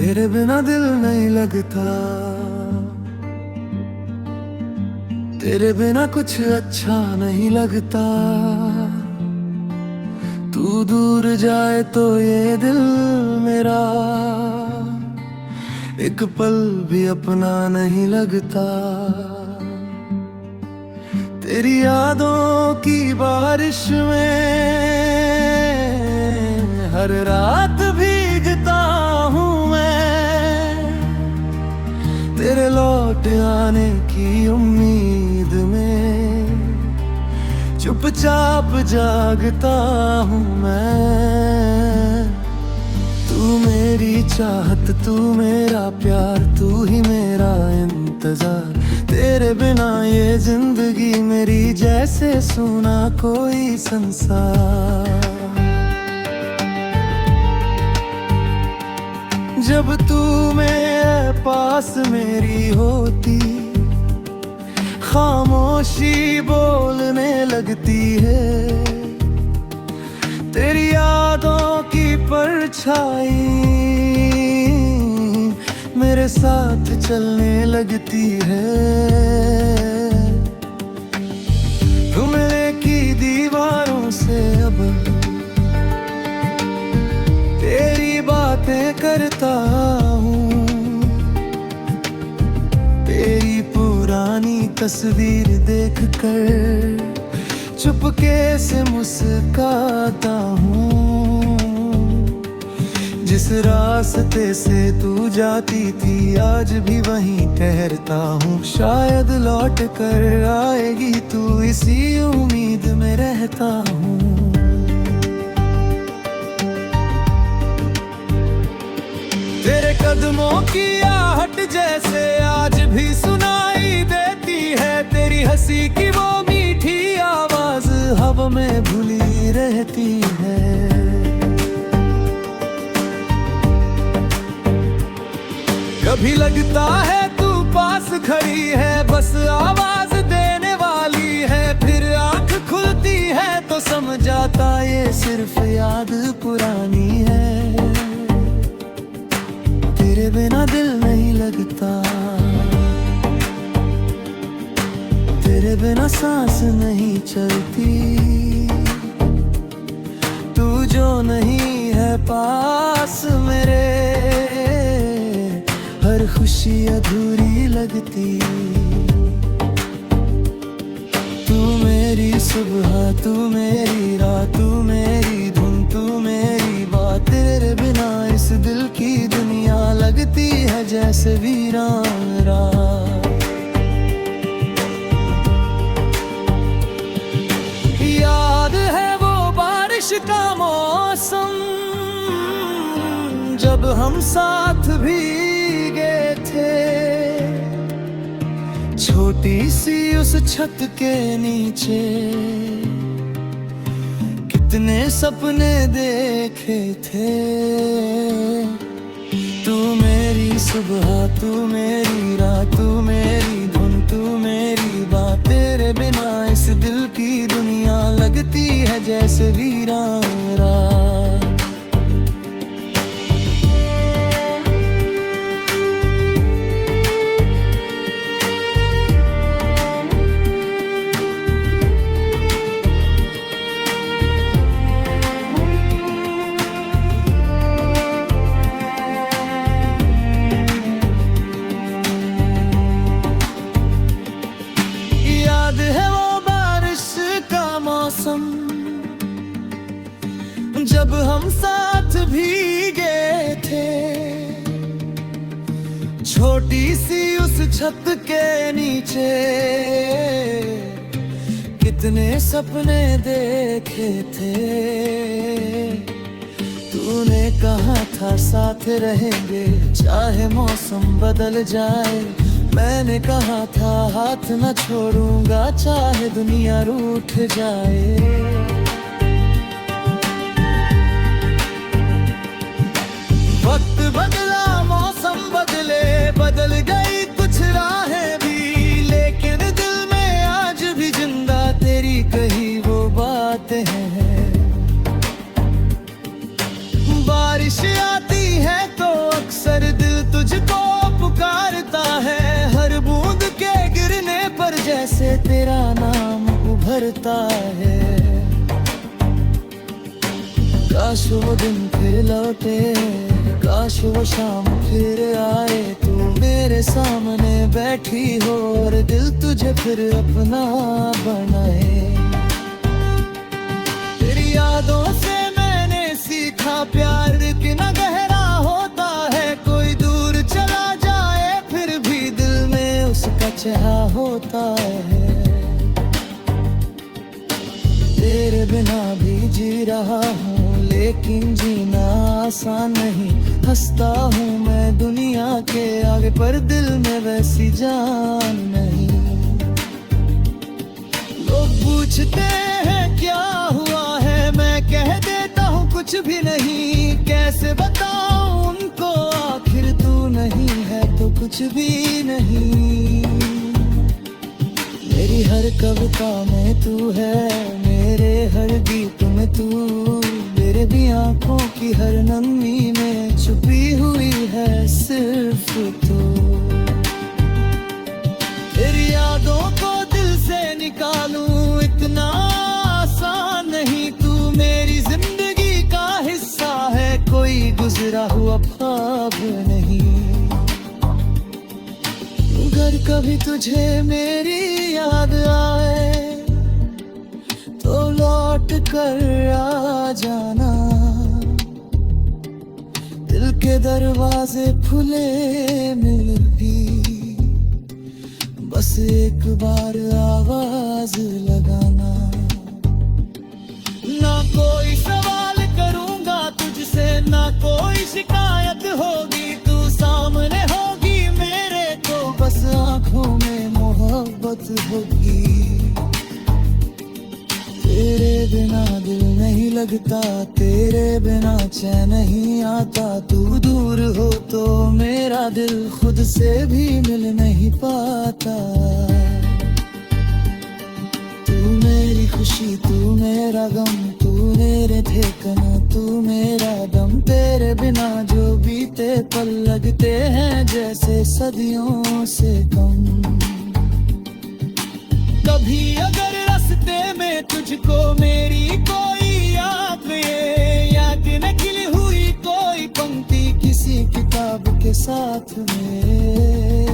तेरे बिना दिल नहीं लगता, तेरे बिना कुछ अच्छा नहीं लगता। तू दूर जाए तो ये दिल मेरा एक पल भी अपना नहीं लगता। तेरी यादों की बारिश में हर रात भीगता हूँ मैं, तेरे लौट आने की उम्मीद में चुपचाप जागता हूँ मैं। तू मेरी चाहत, तू मेरा प्यार, तू ही मेरा इंतजार। तेरे बिना ये जिंदगी मेरी जैसे सुना कोई संसार। जब तू मेरे पास मेरी होती, खामोशी बोलने लगती है। तेरी यादों की परछाई मेरे साथ चलने लगती है। रुमले की दीवारों से अब तेरी बातें करता हूँ, तेरी पुरानी तस्वीर देखकर चुपके से मुस्काता हूँ। जिस रास्ते से तू जाती थी आज भी वहीं ठहरता हूँ। शायद लौट कर आएगी तू, इसी उम्मीद में रहता हूँ। तेरे कदमों की आहट जैसे आज भी सुनाई देती है। तेरी हंसी की वो मीठी आवाज हवा में भूली रहती है। कभी लगता है तू पास खड़ी है, बस आवाज देने वाली है। फिर आंख खुलती है तो समझ आता ये सिर्फ याद पुरानी है। तेरे बिना दिल नहीं लगता, तेरे बिना सांस नहीं चलती। तू जो नहीं है पास मेरे, हर खुशी अधूरी लगती। तू मेरी सुबह, तू मेरी रात, तू मेरी धुन, तू मेरी बात। तेरे बिना इस दिल की दुनिया लगती है जैसे वीरान रात। याद है वो बारिश का मौसम जब हम साथ भीगे थे। छोटी सी उस छत के नीचे कितने सपने देखे थे। तू मेरी सुबह, तू मेरी रात, तू मेरी धुन, तू मेरी बात। तेरे बिना इस दिल की दुनिया लगती है जैसे वीरान रात। जब हम साथ भीगे थे, छोटी सी उस छत के नीचे कितने सपने देखे थे। तूने कहा था साथ रहेंगे चाहे मौसम बदल जाए। मैंने कहा था हाथ न छोड़ूंगा चाहे दुनिया रूठ जाए। वक्त बदला, मौसम बदले, बदल गई कुछ राहें भी, लेकिन दिल में आज भी जिंदा तेरी कही वो बातें हैं। बारिश आती है तो अक्सर भरता है। काश वो दिन फिर लौटे, काश वो शाम फिर आए, तू मेरे सामने बैठी हो और दिल तुझे फिर अपना बनाए। तेरी यादों से मैंने सीखा प्यार कितना गहरा होता है। कोई दूर चला जाए फिर भी दिल में उसका चेहरा होता है। तेरे बिना भी जी रहा हूँ लेकिन जीना आसान नहीं। हंसता हूँ मैं दुनिया के आगे पर दिल में वैसी जान नहीं। लोग पूछते हैं क्या हुआ है, मैं कह देता हूँ कुछ भी नहीं। कैसे बताऊँ उनको आखिर तू नहीं है तो कुछ भी नहीं। मेरी हर कविता में तू है, मेरे हर गीत में तू, मेरे भी आंखों की हर नमी में छुपी हुई है सिर्फ तू। तेरी यादों को दिल से निकालूं इतना आसान नहीं। तू मेरी जिंदगी का हिस्सा है, कोई गुजरा हुआ ख्वाब नहीं। अगर कभी तुझे मेरी याद आए तो लौट कर आ जाना। दिल के दरवाजे खुले मिल भी, बस एक बार आवाज लगाना। ना कोई सवाल करूंगा तुझसे, ना कोई शिकायत होगी। तू सामने होगी मेरे तो बस आंखों में मोहब्बत होगी। तेरे बिना दिल नहीं लगता, तेरे बिना चैन नहीं आता। तू दूर हो तो मेरा दिल खुद से भी मिल नहीं पाता। तू मेरी खुशी, तू मेरा गम, तू मेरे ठिकाना, तू मेरा दम। तेरे बिना जो बीते पल लगते हैं जैसे सदियों से कम। कभी अगर रास्ते में तुझको मेरी कोई याद या दिन खिली हुई कोई पंक्ति किसी किताब के साथ में,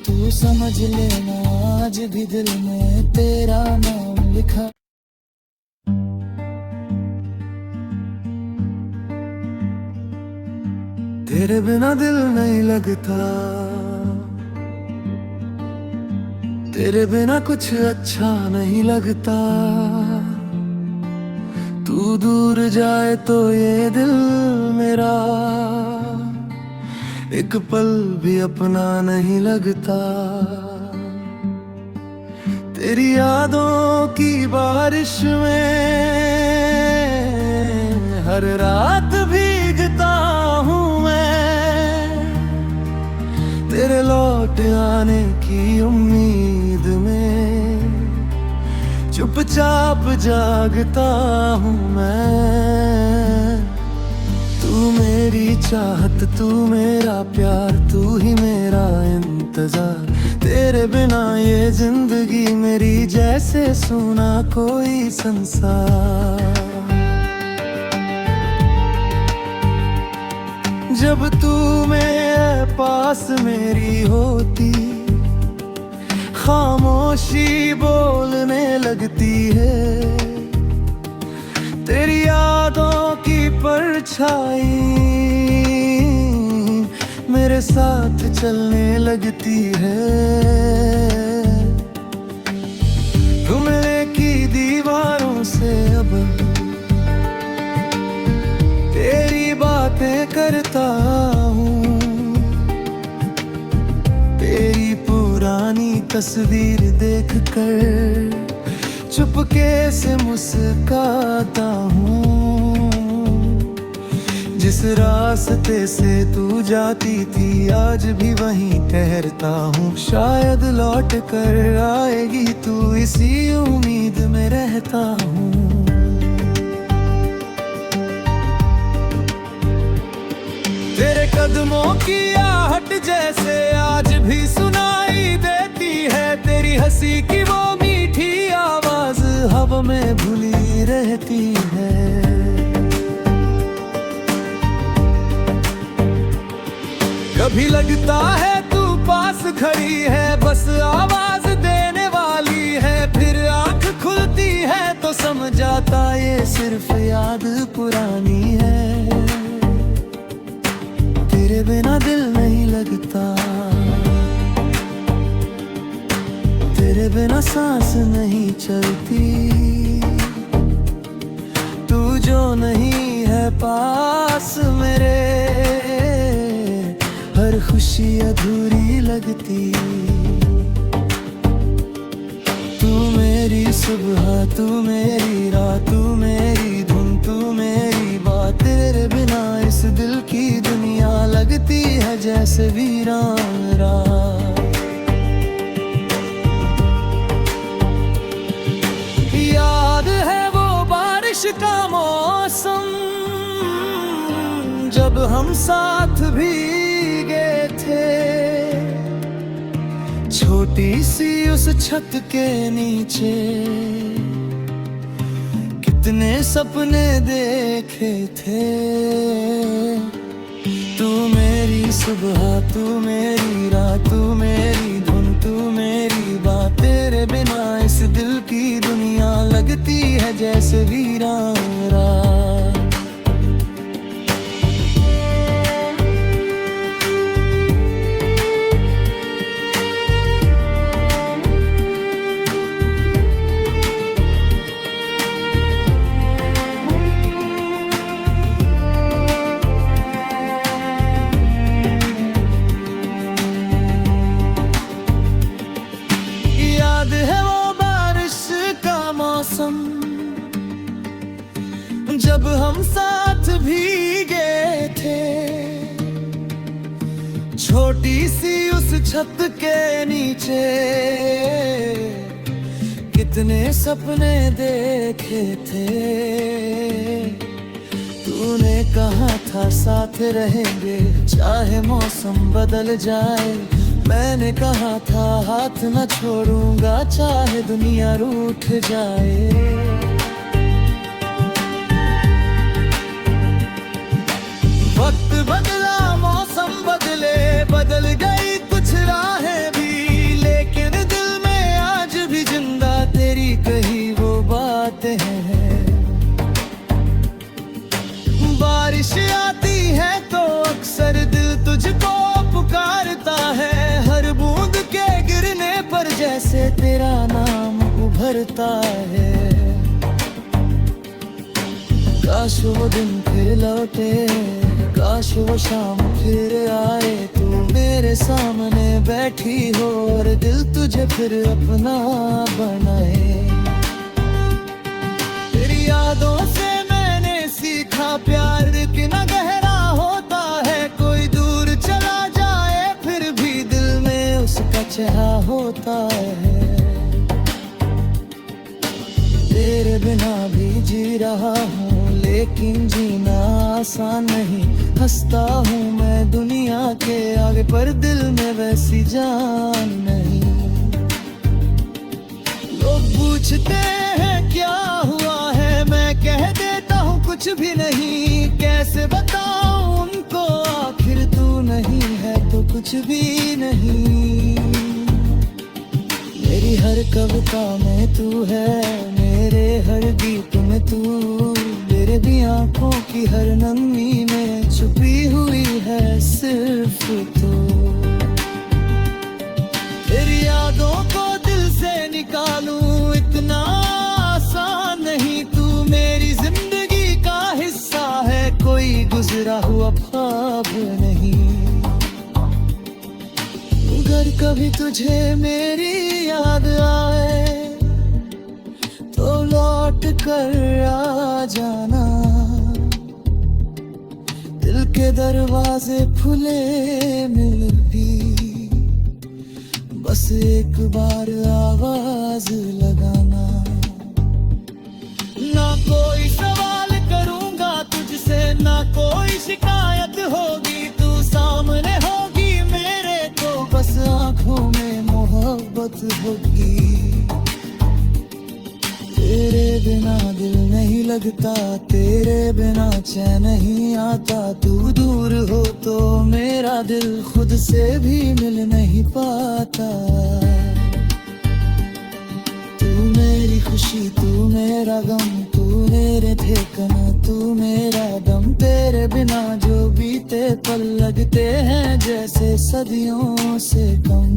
तू समझ लेना आज भी दिल में तेरा नाम लिखा। तेरे बिना दिल नहीं लगता, तेरे बिना कुछ अच्छा नहीं लगता। तू दूर जाए तो ये दिल मेरा एक पल भी अपना नहीं लगता। तेरी यादों की बारिश में हर रात भीगता हूँ मैं। तेरे लौट आने की उम्मीद में चुपचाप जागता हूँ मैं। तू मेरी चाहत, तू मेरा प्यार, तू ही मेरा इंतजार। तेरे बिना ये जिंदगी मेरी जैसे सुना कोई संसार। जब तू मेरे पास मेरी होती, खामोशी बोलने लगती है। तेरी यादों की परछाई मेरे साथ चलने लगती है। घुमने की दीवारों से अब तेरी बातें करता हूँ। तेरी पुरानी तस्वीर देखकर चुपके से मुस्काता हूँ। जिस रास्ते से तू जाती थी आज भी वहीं ठहरता हूँ। शायद लौट कर आएगी तू, इसी उम्मीद में रहता हूँ। तेरे कदमों की आहट जैसे आज भी सुनाई देती है। तेरी हंसी की वो मीठी हवा में भूली रहती है। कभी लगता है तू पास खड़ी है, बस आवाज देने वाली है, फिर आंख खुलती है तो समझ आता ये सिर्फ याद पुरानी है। तेरे बिना दिल नहीं लगता, तेरे बिना सांस नहीं चलती, तू जो नहीं है पास मेरे, हर खुशी अधूरी लगती। तू मेरी सुबह, तू मेरी रात, तू मेरी धुन, तू मेरी बात। तेरे बिना इस दिल की दुनिया लगती है जैसे वीरान रात। याद है वो बारिश का मौसम, जब हम साथ भीगे थे, छोटी सी उस छत के नीचे कितने सपने देखे थे। तू मेरी सुबह, तू मेरी रात, तू मेरी धुन, तू मेरी बात। तेरे बिना इस दिल की दुनिया लगती है जैसे वीरान रात। याद है वो बारिश का मौसम, जब हम साथ भीगे थे, छोटी सी उस छत के नीचे कितने सपने देखे थे। तूने कहा था साथ रहेंगे चाहे मौसम बदल जाए, मैंने कहा था हाथ न छोड़ूंगा चाहे दुनिया रूठ जाए। वक्त बदला, मौसम बदले, बदल गई कुछ राहें भी, लेकिन दिल में आज भी जिंदा तेरी कही वो बातें हैं। बारिश आती है तो अक्सर दिल तुझको पुकारता है, हर बूंद के गिरने पर जैसे तेरा नाम उभरता है। काश वो दिन फिर लौटे, काश वो शाम फिर आए, तू मेरे सामने बैठी हो और दिल तुझे फिर अपना बनाए। तेरी यादों से मैंने सीखा प्यार कितना गहरा होता है, कोई दूर चला जाए फिर भी दिल में उसका चेहरा होता है। तेरे बिना भी जी रहा हूँ लेकिन जीना आसान नहीं, हंसता हूँ मैं दुनिया के आगे पर दिल में वैसी जान नहीं। लोग पूछते हैं क्या हुआ है, मैं कह देता हूँ कुछ भी नहीं, कैसे बताऊँ उनको आखिर तू नहीं है तो कुछ भी नहीं। मेरी हर कविता में तू है, मेरे हर गीत में तू, मेरे भी आंखों की हर नमी में छुपी हुई है सिर्फ तू। तेरी यादों को दिल से निकालूं इतना आसान नहीं, तू मेरी जिंदगी का हिस्सा है, कोई गुजरा हुआ ख्वाब नहीं। अगर कभी तुझे मेरी याद आए तो लौट कर आ जाना, दिल के दरवाजे खुले मिल भी, बस एक बार आवाज लगाना। ना कोई सवाल करूंगा तुझसे, ना कोई शिकायत होगी, तू सामने होगी मेरे तो बस आंखों में मोहब्बत होगी। बिना दिल नहीं लगता, तेरे बिना चैन नहीं आता। तू दूर हो तो मेरा दिल खुद से भी मिल नहीं पाता। तू मेरी खुशी, तू मेरा गम, तू मेरे ठिकाना, तू मेरा दम। तेरे बिना जो बीते पल लगते हैं जैसे सदियों से कम।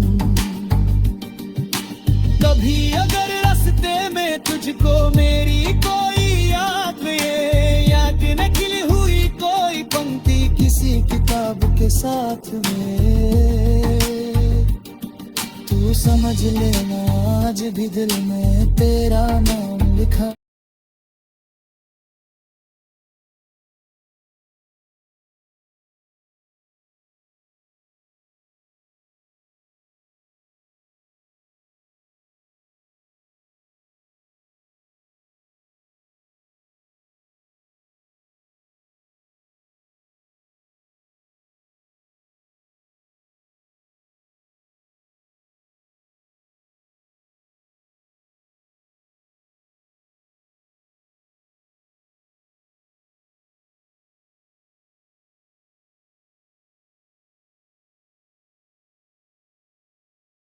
कभी अगर रास्ते में तुझको मेरी कोई याद में, याद न खिली हुई कोई पंक्ति किसी किताब के साथ में, तू समझ लेना आज भी दिल में तेरा नाम लिखा।